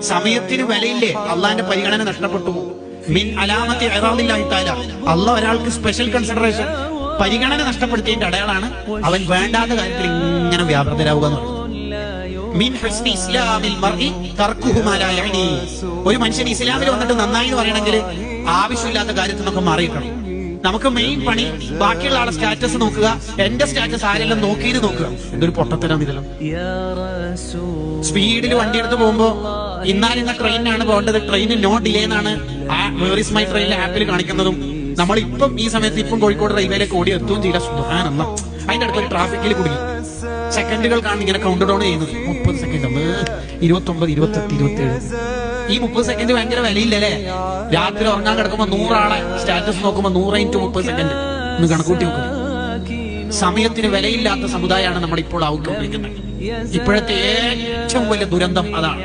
സമയത്തിന് വിലയില്ലേ? അള്ളാന്റെ പരിഗണന നഷ്ടപ്പെട്ടു. മിൻ അലാമത്തി ഇറാദില്ലാഹി തആല, അള്ളാഹ് ഒരാൾക്ക് സ്പെഷ്യൽ കൺസിഡറേഷൻ, പരിഗണന നഷ്ടപ്പെടുത്തിയതിന്റെ അടയാളാണ് അവൻ വേണ്ടാത്ത കാര്യത്തിൽ ഇങ്ങനെ വ്യാപൃതരാവുക എന്ന് പറയുന്നത്. മിൻ ഹുസ്നി ഇസ്ലാമിൽ മർഇ തർക്കുഹു മാ ലാ യഅനി. ഒരു മനുഷ്യൻ ഇസ്ലാമിൽ വന്നിട്ട് നന്നായി എന്ന് പറയണമെങ്കിൽ ആവശ്യമില്ലാത്ത കാര്യത്തിൽ നിന്നൊക്കെ മാറിയിക്കണം. നമുക്ക് മെയിൻ പണി ബാക്കിയുള്ള ആളെ സ്റ്റാറ്റസ് നോക്കുക, എന്റെ സ്റ്റാറ്റസ് ആരെല്ലാം നോക്കിയിട്ട് നോക്കുക. എന്തൊരു പൊട്ടത്തരം ഇതെല്ലാം. സ്പീഡിൽ വണ്ടി എടുത്ത് പോകുമ്പോ ഇന്നാലിന്ന ട്രെയിനാണ് പോകേണ്ടത്, ട്രെയിന് നോ ഡിലേ എന്നാണ് വേർ ഈസ് മൈ ട്രെയിനിലെ ആപ്പിൽ കാണിക്കുന്നതും. നമ്മളിപ്പം ഈ സമയത്ത് ഇപ്പം കോഴിക്കോട് റെയിൽവേയിലേക്ക് ഓടി എത്തുകയും ചെയ്യില്ല. സുബ്ഹാനല്ലാഹ്, അതിന്റെ അടുത്ത് ഒരു ട്രാഫിക്കിൽ കുടുങ്ങി. സെക്കൻഡുകൾക്കാണ് ഇങ്ങനെ കൗണ്ട് ഡൗൺ ചെയ്യുന്നത്. 30 സെക്കൻഡ്, 29, 28, 27. ഈ 30 സെക്കൻഡ് ഭയങ്കര വിലയില്ലല്ലേ? രാത്രി ഉറങ്ങാൻ കിടക്കുമ്പോ 100 ആളെ സ്റ്റാറ്റസ് നോക്കുമ്പോ 100 × 30 സെക്കൻഡ് ഒന്ന് കണക്കൂട്ടി നോക്കുക. സമയത്തിന് വിലയില്ലാത്ത സമുദായമാണ് നമ്മൾ ഇപ്പോൾ ആവുകൊണ്ടിരിക്കുന്നത്. ഇപ്പോഴത്തെ ഏറ്റവും വലിയ ദുരന്തം അതാണ്.